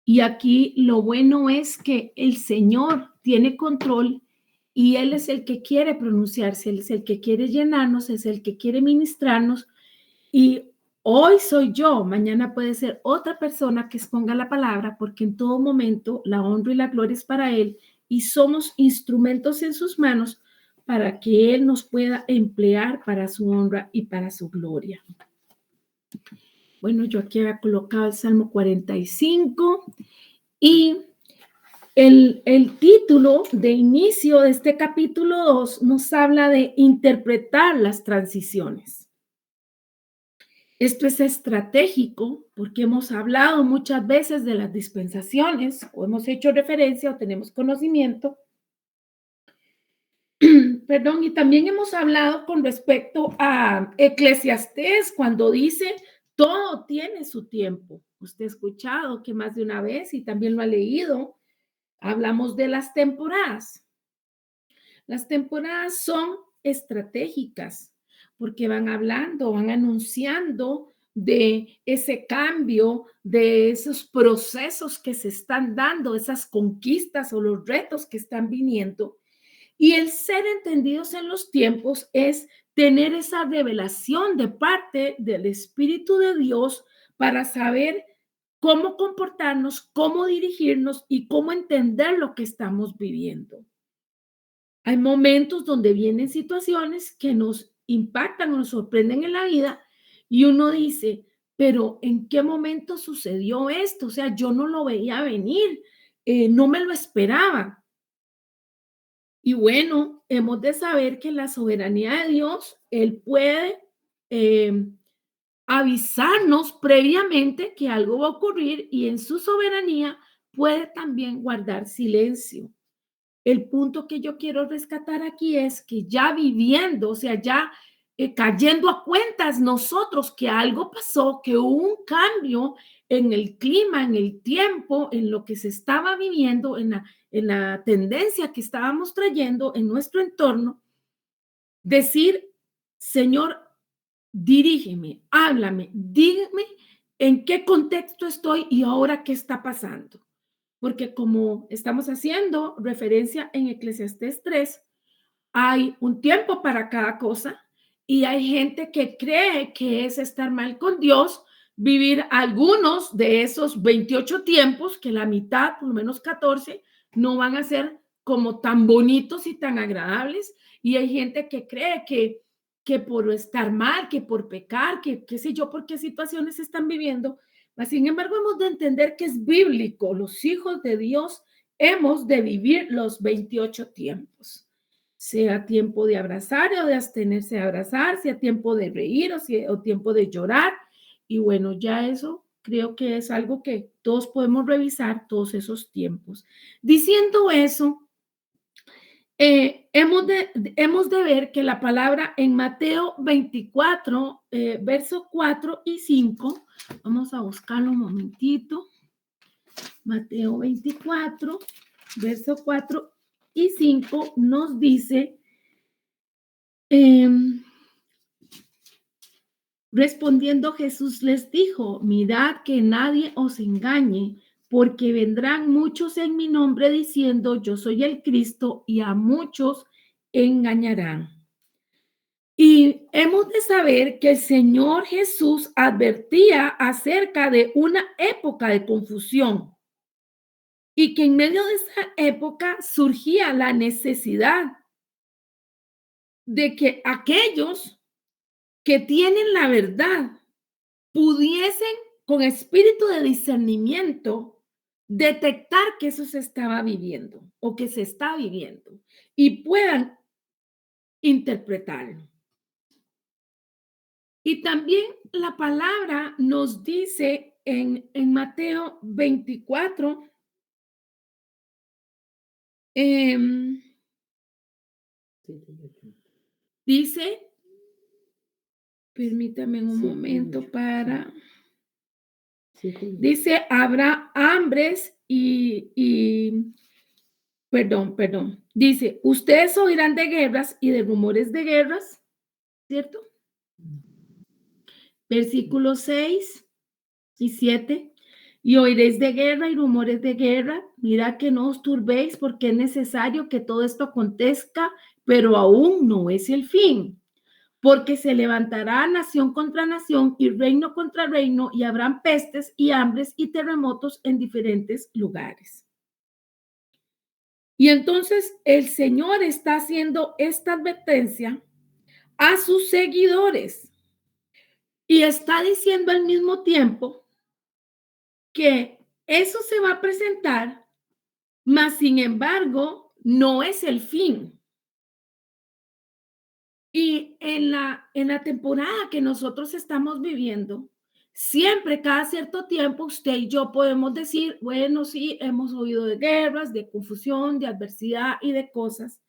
Y aquí lo bueno es que el Señor tiene control y Él es el que quiere pronunciarse, Él es el que quiere llenarnos, es el que quiere ministrarnos. Y hoy soy yo, mañana puede ser otra persona que exponga la palabra, porque en todo momento la honra y la gloria es para Él y somos instrumentos en sus manos para que Él nos pueda emplear para su honra y para su gloria. Bueno, yo aquí había colocado el Salmo 45 y el título de inicio de este capítulo 2 nos habla de interpretar las transiciones. Esto es estratégico porque hemos hablado muchas veces de las dispensaciones o hemos hecho referencia o tenemos conocimiento. Perdón, y también hemos hablado con respecto a Eclesiastés cuando dice todo tiene su tiempo. Usted ha escuchado que más de una vez y también lo ha leído. Hablamos de las temporadas. Las temporadas son estratégicas porque van hablando, van anunciando de ese cambio, de esos procesos que se están dando, esas conquistas o los retos que están viniendo. Y el ser entendidos en los tiempos es tener esa revelación de parte del Espíritu de Dios para saber cómo comportarnos, cómo dirigirnos y cómo entender lo que estamos viviendo. Hay momentos donde vienen situaciones que nos impactan o nos sorprenden en la vida y uno dice, pero ¿en qué momento sucedió esto? O sea, yo no lo veía venir, no me lo esperaba. Y bueno, hemos de saber que la soberanía de Dios, Él puede avisarnos previamente que algo va a ocurrir y en su soberanía puede también guardar silencio. El punto que yo quiero rescatar aquí es que ya viviendo, o sea, ya cayendo a cuentas nosotros que algo pasó, que hubo un cambio en el clima, en el tiempo, en lo que se estaba viviendo, en la tendencia que estábamos trayendo en nuestro entorno, decir, Señor, dirígeme, háblame, dígame en qué contexto estoy y ahora qué está pasando. Porque como estamos haciendo referencia en Eclesiastés 3, hay un tiempo para cada cosa y hay gente que cree que es estar mal con Dios, vivir algunos de esos 28 tiempos, que la mitad, por lo menos 14, no van a ser como tan bonitos y tan agradables. Y hay gente que cree que por estar mal, que por pecar, que qué sé yo, por qué situaciones están viviendo. Sin embargo, hemos de entender que es bíblico. Los hijos de Dios hemos de vivir los 28 tiempos, sea tiempo de abrazar o de abstenerse de abrazar, sea tiempo de reír o tiempo de llorar. Y bueno, ya eso creo que es algo que todos podemos revisar, todos esos tiempos. Diciendo eso, hemos de ver que la palabra en Mateo 24, versos 4 y 5, vamos a buscarlo un momentito. Mateo 24, versos 4 y 5 nos dice, respondiendo Jesús les dijo, mirad que nadie os engañe, porque vendrán muchos en mi nombre diciendo, yo soy el Cristo, y a muchos engañarán. Y hemos de saber que el Señor Jesús advertía acerca de una época de confusión y que en medio de esa época surgía la necesidad de que aquellos que tienen la verdad pudiesen con espíritu de discernimiento detectar que eso se estaba viviendo o que se está viviendo y puedan interpretarlo. Y también la palabra nos dice en Mateo 24, dice, permítame un momento para, dice, habrá hambres perdón, dice, ustedes oirán de guerras y de rumores de guerras, ¿cierto? Versículos 6 y 7. Y oiréis de guerra y rumores de guerra. Mirad que no os turbéis, porque es necesario que todo esto acontezca, pero aún no es el fin. Porque se levantará nación contra nación y reino contra reino, y habrán pestes y hambres y terremotos en diferentes lugares. Y entonces el Señor está haciendo esta advertencia a sus seguidores y está diciendo al mismo tiempo que eso se va a presentar, mas sin embargo no es el fin. Y en la temporada que nosotros estamos viviendo, siempre, cada cierto tiempo, usted y yo podemos decir, bueno, sí, hemos oído de guerras, de confusión, de adversidad y de cosas,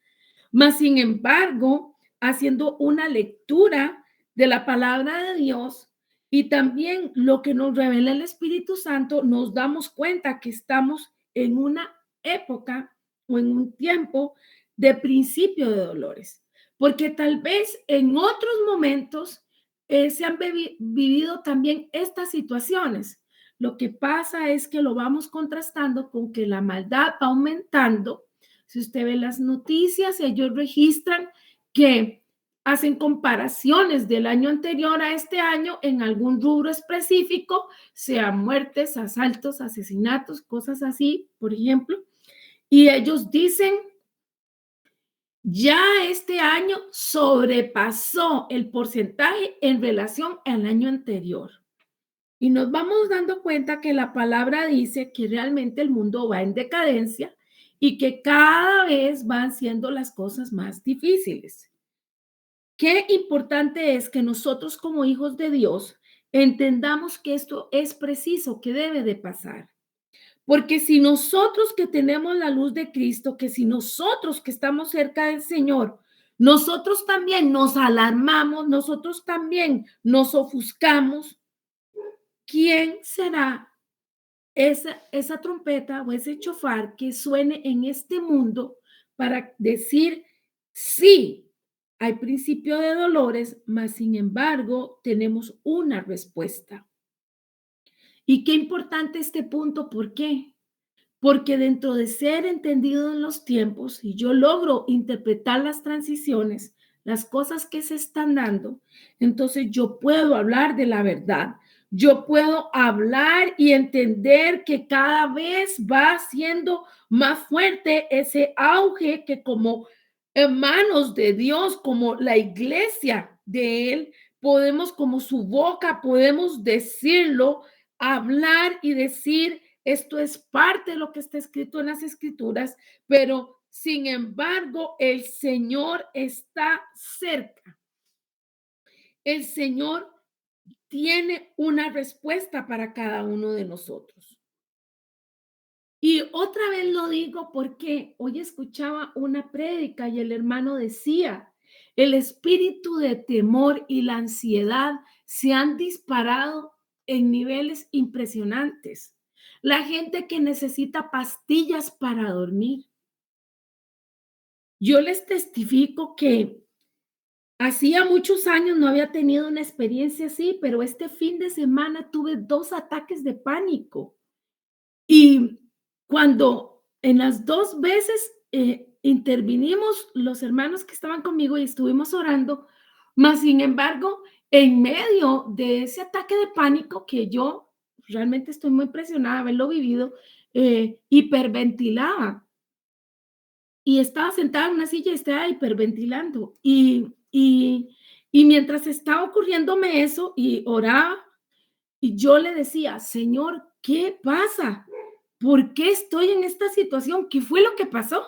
mas sin embargo, haciendo una lectura de la palabra de Dios y también lo que nos revela el Espíritu Santo, nos damos cuenta que estamos en una época o en un tiempo de principio de dolores, porque tal vez en otros momentos se han vivido también estas situaciones. Lo que pasa es que lo vamos contrastando con que la maldad va aumentando. Si usted ve las noticias, ellos registran que hacen comparaciones del año anterior a este año en algún rubro específico, sean muertes, asaltos, asesinatos, cosas así, por ejemplo. Y ellos dicen, ya este año sobrepasó el porcentaje en relación al año anterior. Y nos vamos dando cuenta que la palabra dice que realmente el mundo va en decadencia y que cada vez van siendo las cosas más difíciles. Qué importante es que nosotros como hijos de Dios entendamos que esto es preciso, que debe de pasar. Porque si nosotros que tenemos la luz de Cristo, que si nosotros que estamos cerca del Señor, nosotros también nos alarmamos, nosotros también nos ofuscamos, ¿quién será esa trompeta o ese chofar que suene en este mundo para decir, sí, hay principio de dolores, mas sin embargo tenemos una respuesta? Y qué importante este punto, ¿por qué? Porque dentro de ser entendido en los tiempos, y yo logro interpretar las transiciones, las cosas que se están dando, entonces yo puedo hablar de la verdad. Yo puedo hablar y entender que cada vez va siendo más fuerte ese auge que como hermanos de Dios, como la iglesia de Él, podemos como su boca, podemos decirlo, hablar y decir, esto es parte de lo que está escrito en las escrituras, pero sin embargo, el Señor está cerca. El Señor tiene una respuesta para cada uno de nosotros. Y otra vez lo digo porque hoy escuchaba una prédica y el hermano decía, el espíritu de temor y la ansiedad se han disparado en niveles impresionantes. La gente que necesita pastillas para dormir. Yo les testifico que hacía muchos años no había tenido una experiencia así, pero este fin de semana tuve 2 ataques de pánico. Y cuando en las 2 veces, intervinimos los hermanos que estaban conmigo y estuvimos orando, mas sin embargo, en medio de ese ataque de pánico que yo realmente estoy muy impresionada de haberlo vivido, hiperventilaba y estaba sentada en una silla y estaba hiperventilando. Y mientras estaba ocurriéndome eso y oraba, y yo le decía: "Señor, ¿qué pasa? ¿Por qué estoy en esta situación? ¿Qué fue lo que pasó?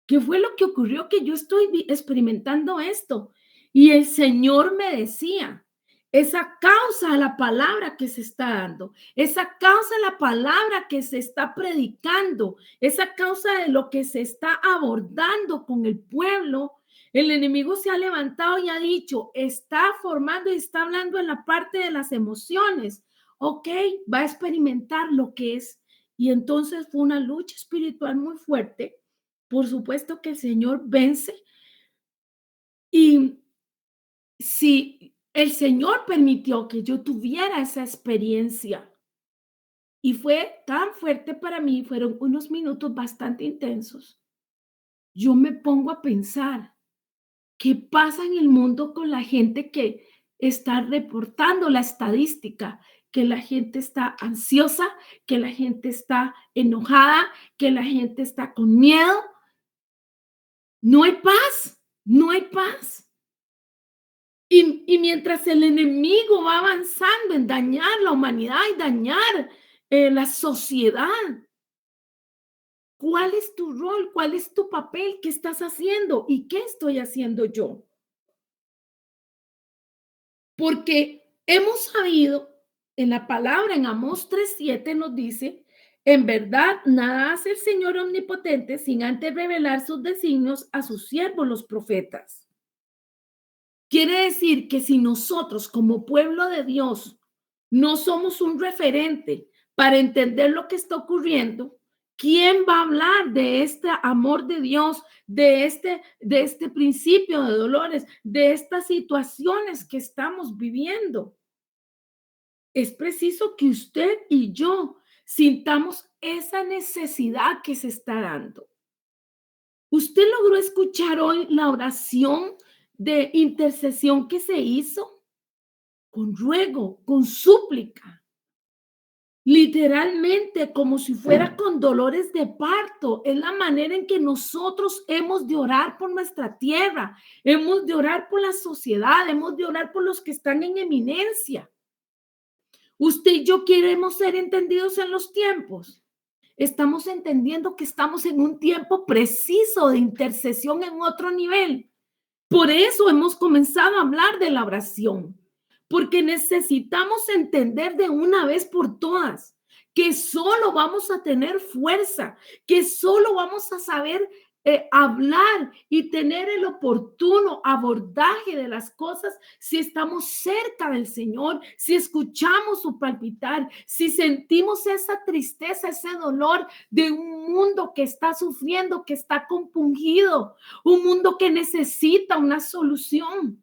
¿Qué fue lo que ocurrió que yo estoy experimentando esto?". Y el Señor me decía, es a causa de la palabra que se está dando, es a causa de la palabra que se está predicando, es a causa de lo que se está abordando con el pueblo. El enemigo se ha levantado y ha dicho, está formando y está hablando en la parte de las emociones. Ok, va a experimentar lo que es. Y entonces fue una lucha espiritual muy fuerte. Por supuesto que el Señor vence. Y si el Señor permitió que yo tuviera esa experiencia Y fue tan fuerte para mí, fueron unos minutos bastante intensos. Yo me pongo a pensar, ¿qué pasa en el mundo con la gente que está reportando la estadística? Que la gente está ansiosa, que la gente está enojada, que la gente está con miedo. No hay paz, no hay paz. Y mientras el enemigo va avanzando en dañar la humanidad y dañar la sociedad, ¿cuál es tu rol? ¿Cuál es tu papel? ¿Qué estás haciendo? ¿Y qué estoy haciendo yo? Porque hemos sabido en la palabra, en Amós 3:7 nos dice, en verdad, nada hace el Señor omnipotente sin antes revelar sus designios a sus siervos, los profetas. Quiere decir que si nosotros como pueblo de Dios no somos un referente para entender lo que está ocurriendo, ¿quién va a hablar de este amor de Dios, de este principio de dolores, de estas situaciones que estamos viviendo? Es preciso que usted y yo sintamos esa necesidad que se está dando. ¿Usted logró escuchar hoy la oración de intercesión que se hizo? Con ruego, con súplica, literalmente como si fuera con dolores de parto. Es la manera en que nosotros hemos de orar por nuestra tierra, hemos de orar por la sociedad, hemos de orar por los que están en eminencia. Usted y yo queremos ser entendidos en los tiempos. Estamos entendiendo que estamos en un tiempo preciso de intercesión en otro nivel. Por eso hemos comenzado a hablar de la oración, porque necesitamos entender de una vez por todas que solo vamos a tener fuerza, que solo vamos a saber hablar y tener el oportuno abordaje de las cosas si estamos cerca del Señor, si escuchamos su palpitar, si sentimos esa tristeza, ese dolor de un mundo que está sufriendo, que está compungido, un mundo que necesita una solución.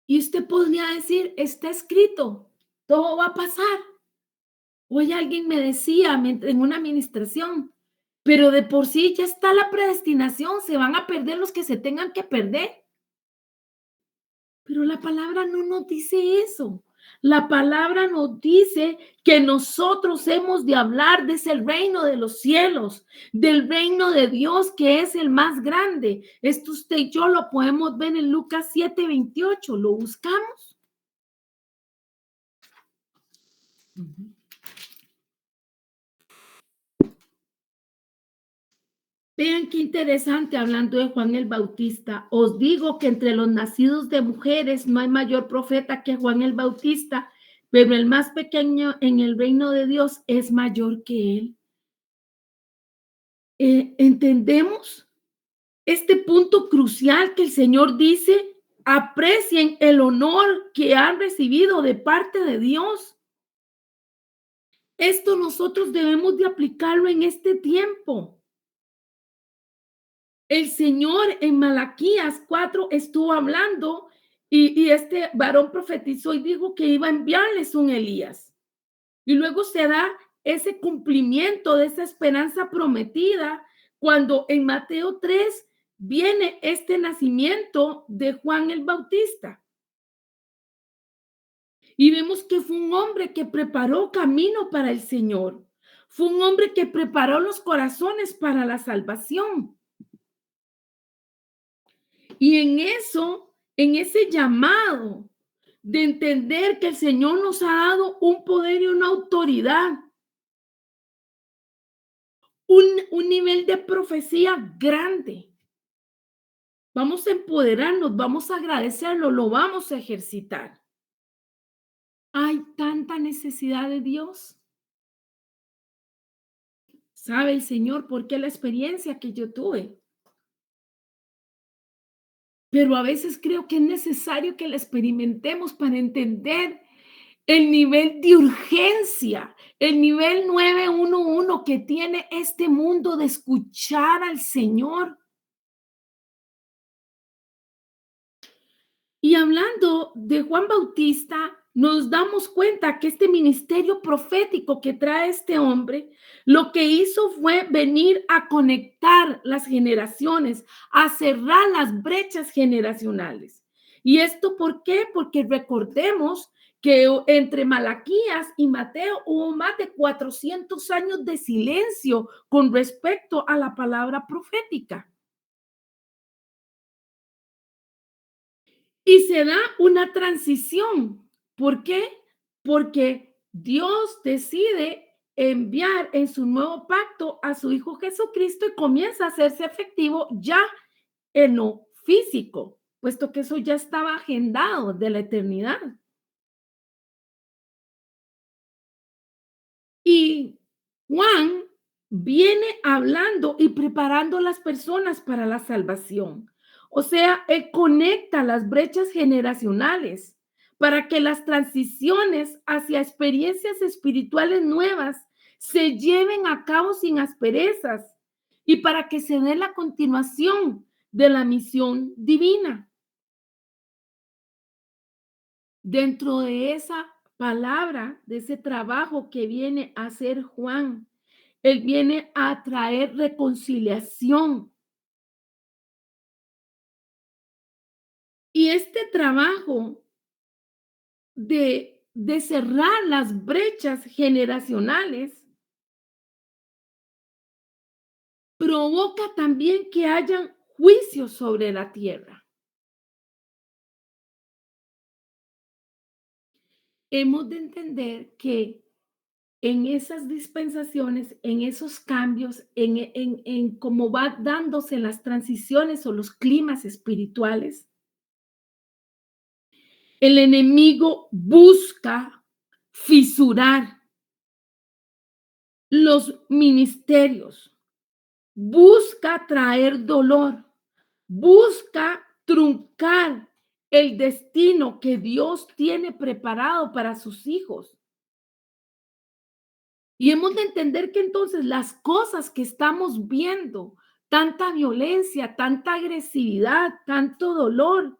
Y usted podría decir, está escrito, todo va a pasar. Hoy alguien me decía en una administración, pero de por sí ya está la predestinación, se van a perder los que se tengan que perder. Pero la palabra no nos dice eso. La palabra nos dice que nosotros hemos de hablar de ese reino de los cielos, del reino de Dios que es el más grande. Esto usted y yo lo podemos ver en Lucas 7:28. ¿Lo buscamos? Ujú. Vean qué interesante hablando de Juan el Bautista. Os digo que entre los nacidos de mujeres no hay mayor profeta que Juan el Bautista, pero el más pequeño en el reino de Dios es mayor que él. ¿Entendemos este punto crucial que el Señor dice? Aprecien el honor que han recibido de parte de Dios. Esto nosotros debemos de aplicarlo en este tiempo. El Señor en Malaquías 4 estuvo hablando y este varón profetizó y dijo que iba a enviarles un Elías. Y luego se da ese cumplimiento de esa esperanza prometida cuando en Mateo 3 viene este nacimiento de Juan el Bautista. Y vemos que fue un hombre que preparó camino para el Señor. Fue un hombre que preparó los corazones para la salvación. Y en eso, en ese llamado de entender que el Señor nos ha dado un poder y una autoridad, un nivel de profecía grande. Vamos a empoderarnos, vamos a agradecerlo, lo vamos a ejercitar. Hay tanta necesidad de Dios. ¿Sabe el Señor por qué la experiencia que yo tuve? Pero a veces creo que es necesario que la experimentemos para entender el nivel de urgencia, el nivel 911 que tiene este mundo de escuchar al Señor. Y hablando de Juan Bautista, nos damos cuenta que este ministerio profético que trae este hombre, lo que hizo fue venir a conectar las generaciones, a cerrar las brechas generacionales. ¿Y esto por qué? Porque recordemos que entre Malaquías y Mateo hubo más de 400 años de silencio con respecto a la palabra profética. Y se da una transición. ¿Por qué? Porque Dios decide enviar en su nuevo pacto a su Hijo Jesucristo y comienza a hacerse efectivo ya en lo físico, puesto que eso ya estaba agendado de la eternidad. Y Juan viene hablando y preparando a las personas para la salvación. O sea, él conecta las brechas generacionales para que las transiciones hacia experiencias espirituales nuevas se lleven a cabo sin asperezas y para que se dé la continuación de la misión divina. Dentro de esa palabra, de ese trabajo que viene a hacer Juan, él viene a traer reconciliación. Y este trabajo de cerrar las brechas generacionales provoca también que hayan juicios sobre la tierra. Hemos de entender que en esas dispensaciones, en esos cambios, en cómo va dándose las transiciones o los climas espirituales, el enemigo busca fisurar los ministerios, busca traer dolor, busca truncar el destino que Dios tiene preparado para sus hijos. Y hemos de entender que entonces las cosas que estamos viendo, tanta violencia, tanta agresividad, tanto dolor,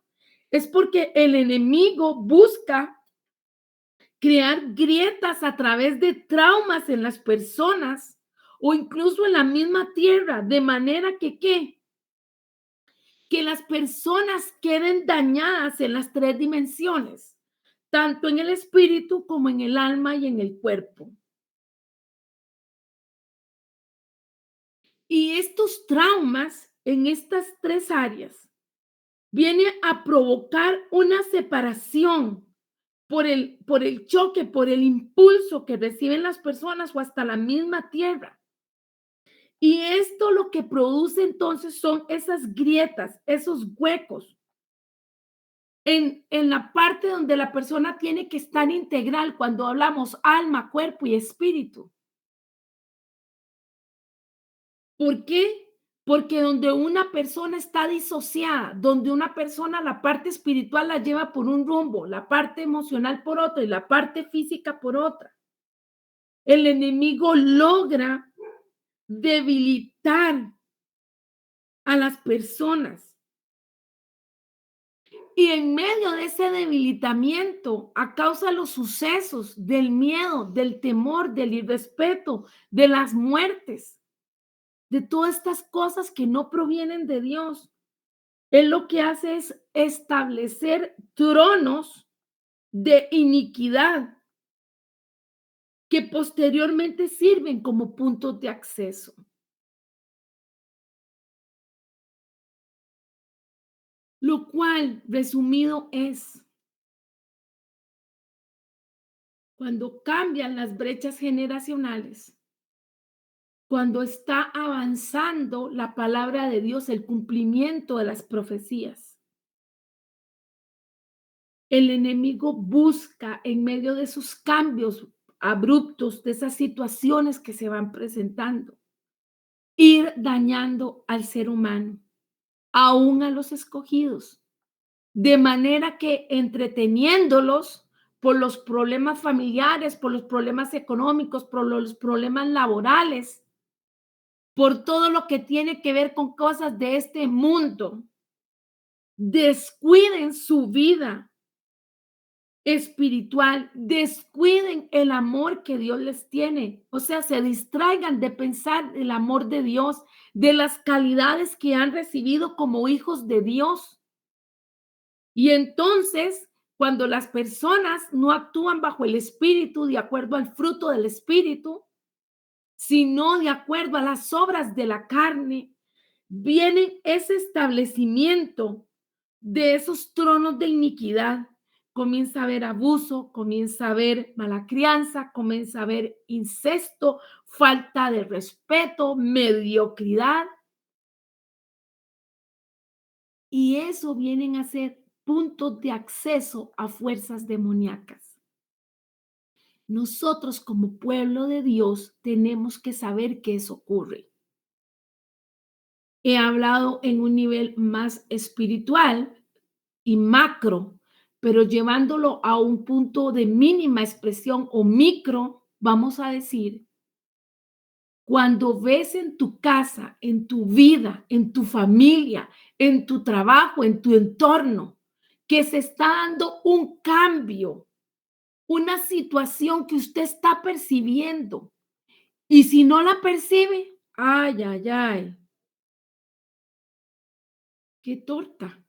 es porque el enemigo busca crear grietas a través de traumas en las personas o incluso en la misma tierra, de manera que, ¿qué? Que las personas queden dañadas en las tres dimensiones, tanto en el espíritu como en el alma y en el cuerpo. Y estos traumas en estas tres áreas vienen a provocar una separación por el choque, por el impulso que reciben las personas o hasta la misma tierra. Y esto lo que produce entonces son esas grietas, esos huecos en la parte donde la persona tiene que estar integral cuando hablamos alma, cuerpo y espíritu. ¿Por qué? Porque donde una persona está disociada, donde una persona la parte espiritual la lleva por un rumbo, la parte emocional por otro y la parte física por otra, el enemigo logra debilitar a las personas. Y en medio de ese debilitamiento, a causa de los sucesos, del miedo, del temor, del irrespeto, de las muertes, de todas estas cosas que no provienen de Dios, Él lo que hace es establecer tronos de iniquidad que posteriormente sirven como puntos de acceso. Lo cual, resumido, es cuando cambian las brechas generacionales, cuando está avanzando la palabra de Dios, el cumplimiento de las profecías. El enemigo busca en medio de esos cambios abruptos, de esas situaciones que se van presentando, ir dañando al ser humano, aún a los escogidos, de manera que entreteniéndolos por los problemas familiares, por los problemas económicos, por los problemas laborales, por todo lo que tiene que ver con cosas de este mundo, descuiden su vida espiritual, descuiden el amor que Dios les tiene. O sea, se distraigan de pensar el amor de Dios, de las calidades que han recibido como hijos de Dios. Y entonces, cuando las personas no actúan bajo el Espíritu, de acuerdo al fruto del Espíritu, sino de acuerdo a las obras de la carne, viene ese establecimiento de esos tronos de iniquidad. Comienza a haber abuso, comienza a haber mala crianza, comienza a haber incesto, falta de respeto, mediocridad. Y eso vienen a ser puntos de acceso a fuerzas demoníacas. Nosotros como pueblo de Dios tenemos que saber que eso ocurre. He hablado en un nivel más espiritual y macro, pero llevándolo a un punto de mínima expresión o micro, vamos a decir, cuando ves en tu casa, en tu vida, en tu familia, en tu trabajo, en tu entorno, que se está dando un cambio, una situación que usted está percibiendo, y si no la percibe, ay, ay, ay, qué torta.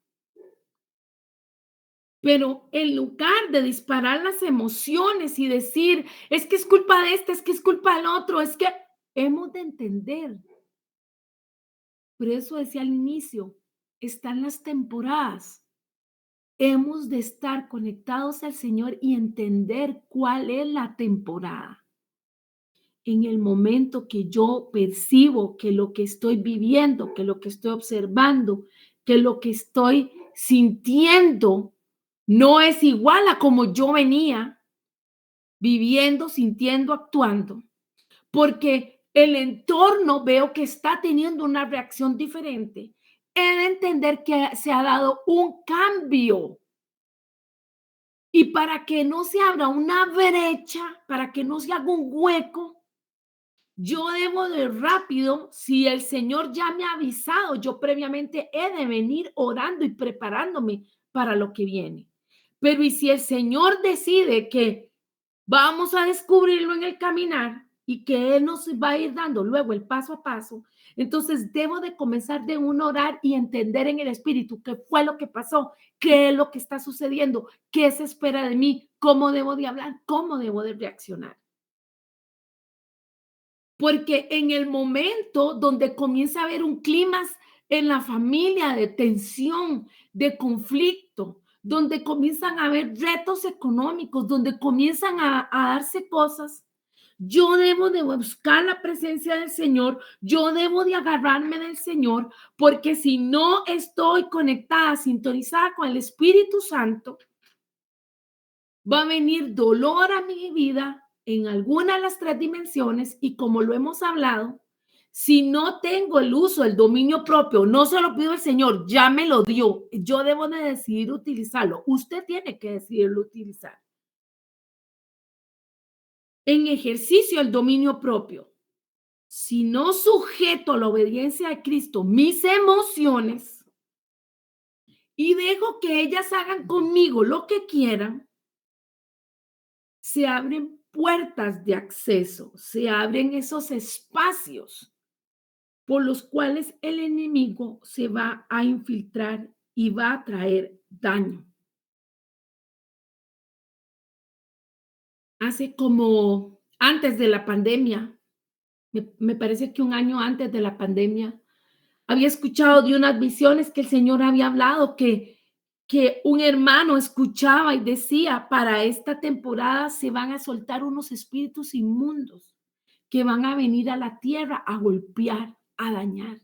Pero en lugar de disparar las emociones y decir, es que es culpa de este, es que es culpa del otro, es que hemos de entender. Por eso decía al inicio, están las temporadas. Hemos de estar conectados al Señor y entender cuál es la temporada. En el momento que yo percibo que lo que estoy viviendo, que lo que estoy observando, que lo que estoy sintiendo no es igual a como yo venía viviendo, sintiendo, actuando, porque el entorno veo que está teniendo una reacción diferente, he de entender que se ha dado un cambio. Y para que no se abra una brecha, para que no se haga un hueco, yo debo de rápido, si el Señor ya me ha avisado, yo previamente he de venir orando y preparándome para lo que viene. Pero y si el Señor decide que vamos a descubrirlo en el caminar y que Él nos va a ir dando luego el paso a paso, entonces debo de comenzar de un orar y entender en el espíritu qué fue lo que pasó, qué es lo que está sucediendo, qué se espera de mí, cómo debo de hablar, cómo debo de reaccionar. Porque en el momento donde comienza a haber un clima en la familia de tensión, de conflicto, donde comienzan a haber retos económicos, donde comienzan a darse cosas, yo debo de buscar la presencia del Señor, yo debo de agarrarme del Señor, porque si no estoy conectada, sintonizada con el Espíritu Santo, va a venir dolor a mi vida en alguna de las tres dimensiones y como lo hemos hablado, si no tengo el uso, el dominio propio, no se lo pido al Señor, ya me lo dio, yo debo de decidir utilizarlo. Usted tiene que decidirlo utilizar. En ejercicio el dominio propio. Si no sujeto a la obediencia de Cristo mis emociones y dejo que ellas hagan conmigo lo que quieran, se abren puertas de acceso, se abren esos espacios por los cuales el enemigo se va a infiltrar y va a traer daño. Hace como antes de la pandemia, me parece que un año antes de la pandemia, había escuchado de unas visiones que el Señor había hablado, que un hermano escuchaba y decía, para esta temporada se van a soltar unos espíritus inmundos que van a venir a la tierra a golpear, a dañar.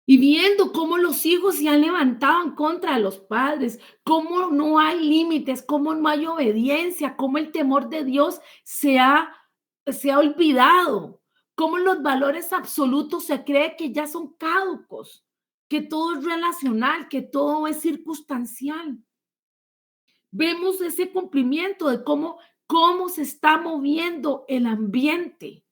Y viendo cómo los hijos se han levantado en contra de los padres, cómo no hay límites, cómo no hay obediencia, cómo el temor de Dios se ha olvidado, cómo los valores absolutos se cree que ya son caducos, que todo es relacional, que todo es circunstancial. Vemos ese cumplimiento de cómo se está moviendo el ambiente.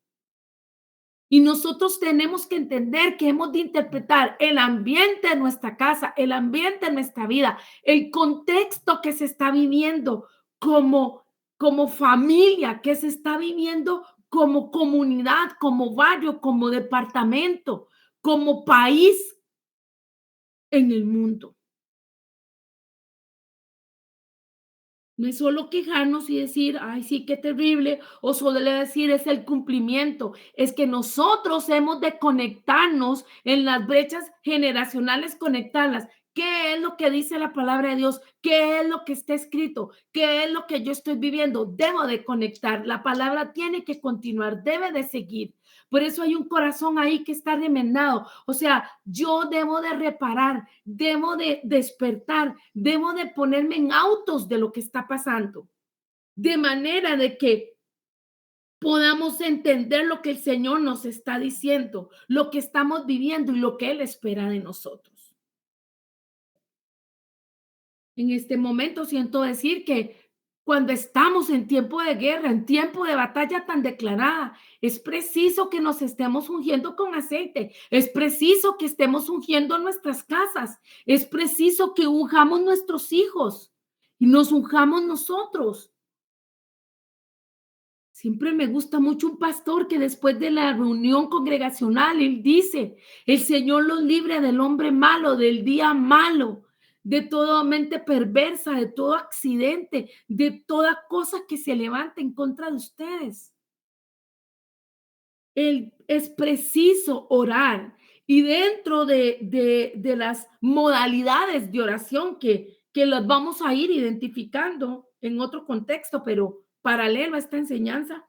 Y nosotros tenemos que entender que hemos de interpretar el ambiente de nuestra casa, el ambiente de nuestra vida, el contexto que se está viviendo como, como familia, que se está viviendo como comunidad, como barrio, como departamento, como país en el mundo. No es solo quejarnos y decir, ay, sí, qué terrible, o solo decir es el cumplimiento. Es que nosotros hemos de conectarnos en las brechas generacionales, conectarlas. ¿Qué es lo que dice la palabra de Dios? ¿Qué es lo que está escrito? ¿Qué es lo que yo estoy viviendo? Debo de conectar. La palabra tiene que continuar, debe de seguir. Por eso hay un corazón ahí que está remendado. O sea, yo debo de reparar, debo de despertar, debo de ponerme en autos de lo que está pasando, de manera de que podamos entender lo que el Señor nos está diciendo, lo que estamos viviendo y lo que Él espera de nosotros. En este momento siento decir que cuando estamos en tiempo de guerra, en tiempo de batalla tan declarada, es preciso que nos estemos ungiendo con aceite, es preciso que estemos ungiendo nuestras casas, es preciso que unjamos nuestros hijos y nos unjamos nosotros. Siempre me gusta mucho un pastor que después de la reunión congregacional, él dice, el Señor los libre del hombre malo, del día malo, de toda mente perversa, de todo accidente, de toda cosa que se levante en contra de ustedes. Es preciso orar y dentro de las modalidades de oración que las vamos a ir identificando en otro contexto, pero paralelo a esta enseñanza,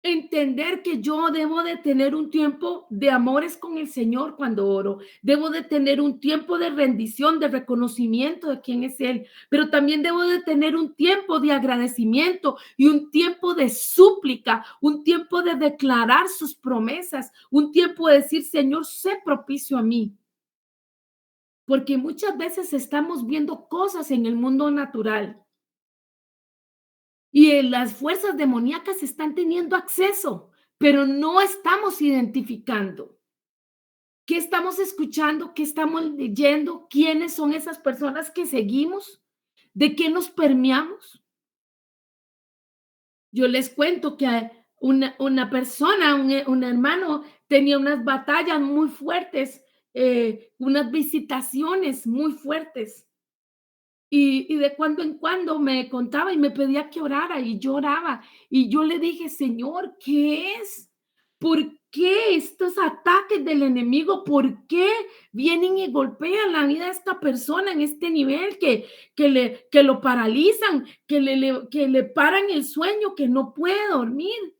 entender que yo debo de tener un tiempo de amores con el Señor cuando oro. Debo de tener un tiempo de rendición, de reconocimiento de quién es Él, pero también debo de tener un tiempo de agradecimiento y un tiempo de súplica, un tiempo de declarar sus promesas, un tiempo de decir, Señor, sé propicio a mí. Porque muchas veces estamos viendo cosas en el mundo natural y las fuerzas demoníacas están teniendo acceso, pero no estamos identificando. ¿Qué estamos escuchando? ¿Qué estamos leyendo? ¿Quiénes son esas personas que seguimos? ¿De qué nos permeamos? Yo les cuento que una persona, un hermano, tenía unas batallas muy fuertes, unas visitaciones muy fuertes. Y de cuando en cuando me contaba y me pedía que orara y yo oraba. Y yo le dije, Señor, ¿qué es? ¿Por qué estos ataques del enemigo? ¿Por qué vienen y golpean la vida de esta persona en este nivel que lo paralizan, que le paran el sueño, que no puede dormir?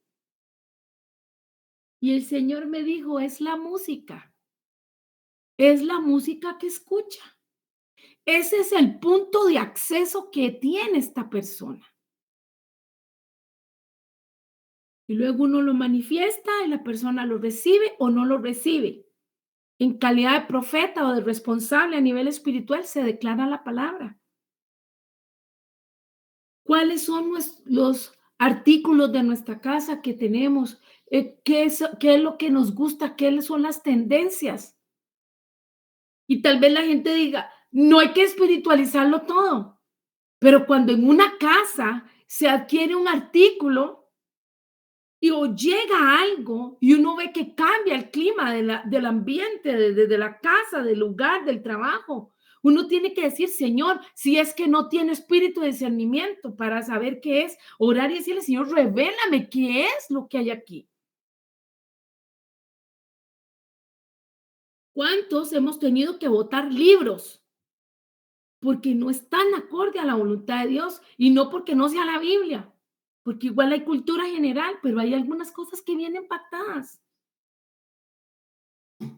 Y el Señor me dijo, es la música que escucha. Ese es el punto de acceso que tiene esta persona. Y luego uno lo manifiesta y la persona lo recibe o no lo recibe. En calidad de profeta o de responsable a nivel espiritual se declara la palabra. ¿Cuáles son los artículos de nuestra casa que tenemos? ¿Qué es lo que nos gusta? ¿Qué son las tendencias? Y tal vez la gente diga, no hay que espiritualizarlo todo, pero cuando en una casa se adquiere un artículo, y o llega algo y uno ve que cambia el clima del ambiente, de la casa, del lugar, del trabajo. Uno tiene que decir, Señor, si es que no tiene espíritu de discernimiento para saber qué es, orar y decirle, Señor, revélame qué es lo que hay aquí. ¿Cuántos hemos tenido que votar libros porque no están acorde a la voluntad de Dios y no porque no sea la Biblia? Porque igual hay cultura general, pero hay algunas cosas que vienen pactadas.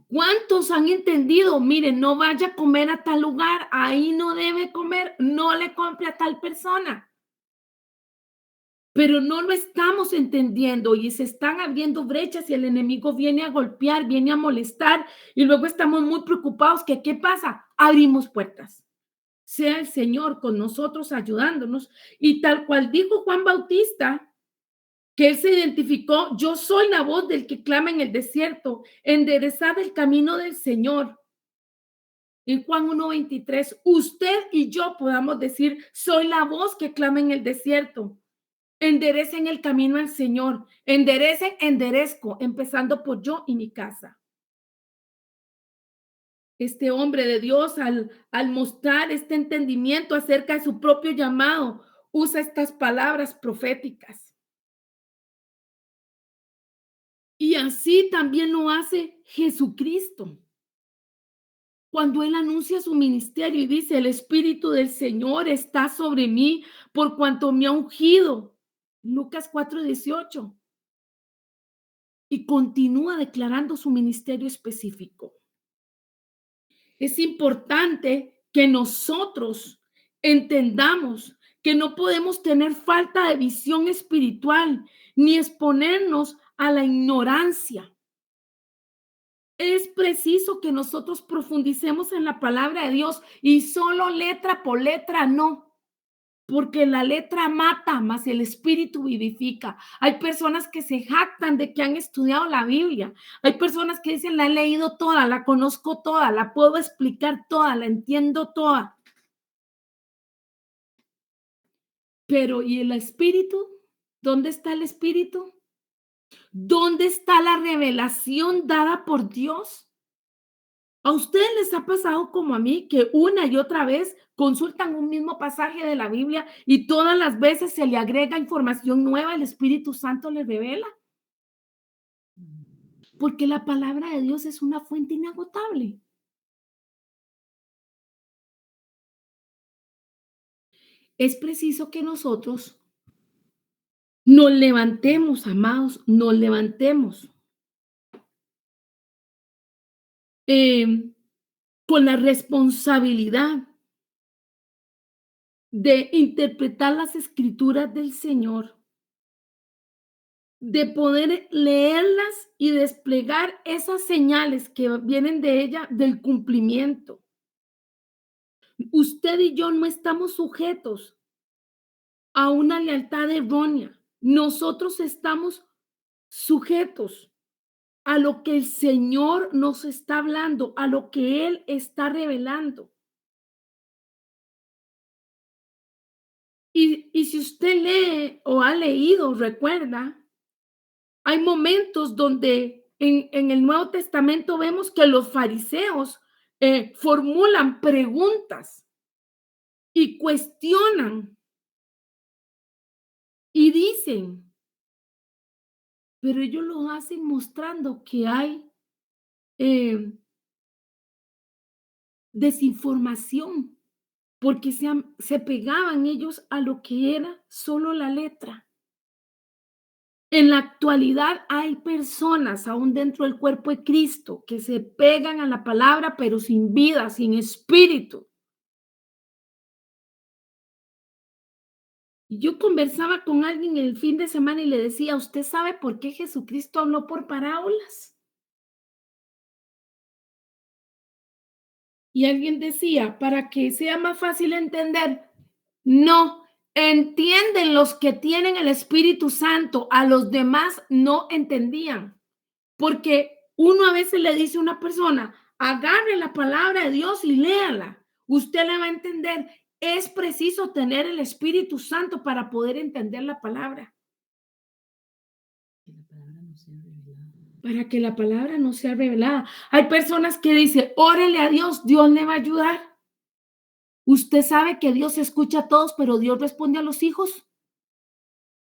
¿Cuántos han entendido? Miren, no vaya a comer a tal lugar, ahí no debe comer, no le compre a tal persona. Pero no lo estamos entendiendo y se están abriendo brechas y el enemigo viene a golpear, viene a molestar y luego estamos muy preocupados que ¿qué pasa? Abrimos puertas. Sea el Señor con nosotros ayudándonos y tal cual dijo Juan Bautista, que él se identificó, yo soy la voz del que clama en el desierto, enderezad el camino del Señor. En Juan 1:23, usted y yo podamos decir, soy la voz que clama en el desierto. Enderecen el camino al Señor, enderecen, enderezco, empezando por yo y mi casa. Este hombre de Dios, al mostrar este entendimiento acerca de su propio llamado, usa estas palabras proféticas. Y así también lo hace Jesucristo. Cuando él anuncia su ministerio y dice, el Espíritu del Señor está sobre mí por cuanto me ha ungido. Lucas 4:18. Y continúa declarando su ministerio específico. Es importante que nosotros entendamos que no podemos tener falta de visión espiritual ni exponernos a la ignorancia. Es preciso que nosotros profundicemos en la palabra de Dios y solo letra por letra no, porque la letra mata, mas el espíritu vivifica. Hay personas que se jactan de que han estudiado la Biblia. Hay personas que dicen, la he leído toda, la conozco toda, la puedo explicar toda, la entiendo toda. Pero ¿y el espíritu? ¿Dónde está el espíritu? ¿Dónde está la revelación dada por Dios? ¿A ustedes les ha pasado como a mí que una y otra vez consultan un mismo pasaje de la Biblia y todas las veces se le agrega información nueva, el Espíritu Santo les revela? Porque la palabra de Dios es una fuente inagotable. Es preciso que nosotros nos levantemos, amados, nos levantemos eh, con la responsabilidad de interpretar las escrituras del Señor, de poder leerlas y desplegar esas señales que vienen de ella del cumplimiento. Usted y yo no estamos sujetos a una lealtad errónea. Nosotros estamos sujetos a lo que el Señor nos está hablando, a lo que Él está revelando. Y si usted lee o ha leído, recuerda, hay momentos donde en el Nuevo Testamento vemos que los fariseos formulan preguntas y cuestionan y dicen, pero ellos lo hacen mostrando que hay eh, desinformación, porque se pegaban ellos a lo que era solo la letra. En la actualidad hay personas aún dentro del cuerpo de Cristo que se pegan a la palabra, pero sin vida, sin espíritu. Y yo conversaba con alguien el fin de semana y le decía, ¿usted sabe por qué Jesucristo habló por parábolas? Y alguien decía, para que sea más fácil entender. No, entienden los que tienen el Espíritu Santo, a los demás no entendían, porque uno a veces le dice a una persona, agarre la palabra de Dios y léala, usted la va a entender. Es preciso tener el Espíritu Santo para poder entender la palabra. Para que la palabra no sea revelada. Hay personas que dicen, órele a Dios, Dios le va a ayudar. Usted sabe que Dios escucha a todos, pero Dios responde a los hijos.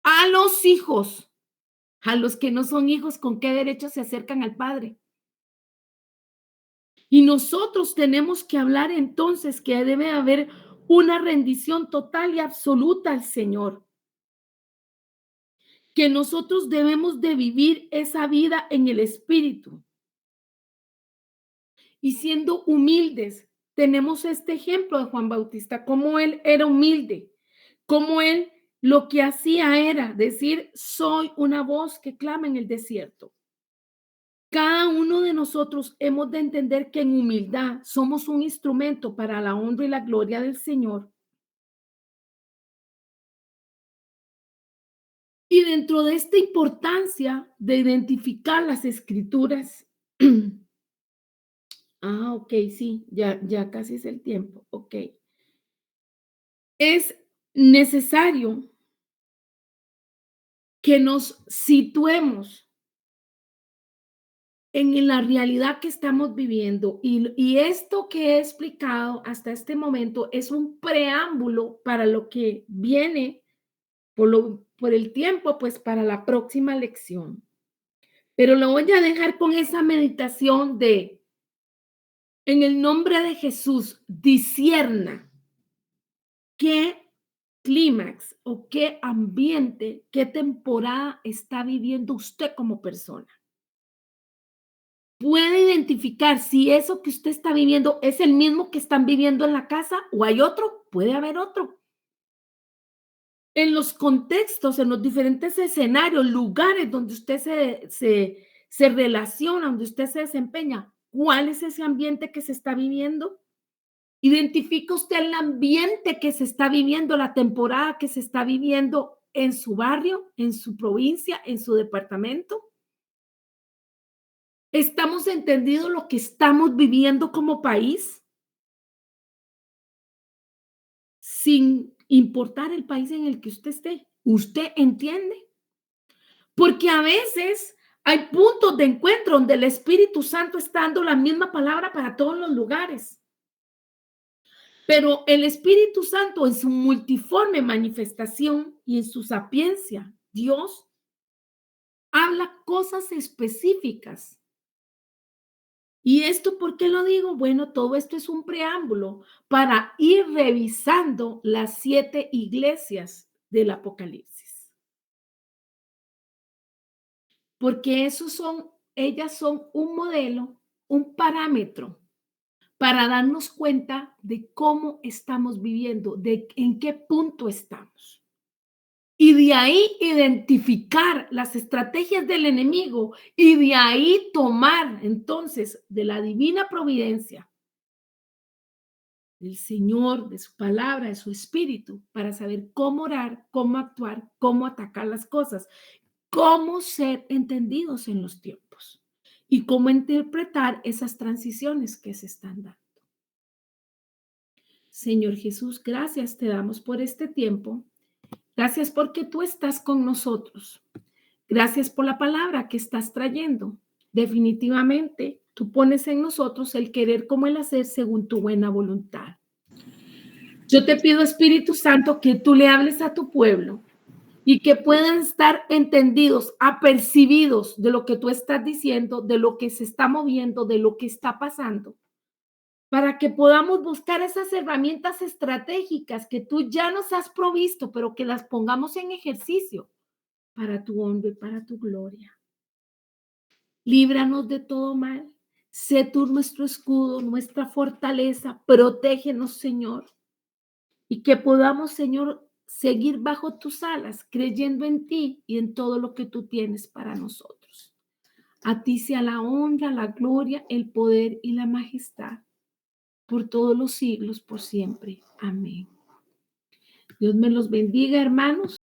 A los hijos. A los que no son hijos, ¿con qué derecho se acercan al Padre? Y nosotros tenemos que hablar entonces que debe haber una rendición total y absoluta al Señor. Que nosotros debemos de vivir esa vida en el Espíritu. Y siendo humildes, tenemos este ejemplo de Juan Bautista, cómo él era humilde, cómo él lo que hacía era decir, soy una voz que clama en el desierto. Cada uno de nosotros hemos de entender que en humildad somos un instrumento para la honra y la gloria del Señor. Y dentro de esta importancia de identificar las escrituras, ok, sí, ya casi es el tiempo, ok. Es necesario que nos situemos en la realidad que estamos viviendo y esto que he explicado hasta este momento es un preámbulo para lo que viene por el tiempo, pues para la próxima lección. Pero lo voy a dejar con esa meditación de, en el nombre de Jesús, discierna qué clímax o qué ambiente, qué temporada está viviendo usted como persona. Puede identificar si eso que usted está viviendo es el mismo que están viviendo en la casa o hay otro, puede haber otro. En los contextos, en los diferentes escenarios, lugares donde usted se relaciona, donde usted se desempeña, ¿cuál es ese ambiente que se está viviendo? ¿Identifica usted el ambiente que se está viviendo, la temporada que se está viviendo en su barrio, en su provincia, en su departamento? ¿Estamos entendiendo lo que estamos viviendo como país? Sin importar el país en el que usted esté. ¿Usted entiende? Porque a veces hay puntos de encuentro donde el Espíritu Santo está dando la misma palabra para todos los lugares. Pero el Espíritu Santo en su multiforme manifestación y en su sapiencia, Dios habla cosas específicas. ¿Y esto por qué lo digo? Bueno, todo esto es un preámbulo para ir revisando las 7 iglesias del Apocalipsis. Porque ellas son un modelo, un parámetro para darnos cuenta de cómo estamos viviendo, de en qué punto estamos. Y de ahí identificar las estrategias del enemigo y de ahí tomar entonces de la divina providencia del Señor, de su palabra, de su espíritu, para saber cómo orar, cómo actuar, cómo atacar las cosas, cómo ser entendidos en los tiempos y cómo interpretar esas transiciones que se están dando. Señor Jesús, gracias te damos por este tiempo. Gracias porque tú estás con nosotros. Gracias por la palabra que estás trayendo. Definitivamente, tú pones en nosotros el querer como el hacer según tu buena voluntad. Yo te pido, Espíritu Santo, que tú le hables a tu pueblo y que puedan estar entendidos, apercibidos de lo que tú estás diciendo, de lo que se está moviendo, de lo que está pasando, para que podamos buscar esas herramientas estratégicas que tú ya nos has provisto, pero que las pongamos en ejercicio para tu honra y para tu gloria. Líbranos de todo mal. Sé tú nuestro escudo, nuestra fortaleza. Protégenos, Señor. Y que podamos, Señor, seguir bajo tus alas, creyendo en ti y en todo lo que tú tienes para nosotros. A ti sea la honra, la gloria, el poder y la majestad por todos los siglos, por siempre. Amén. Dios me los bendiga, hermanos.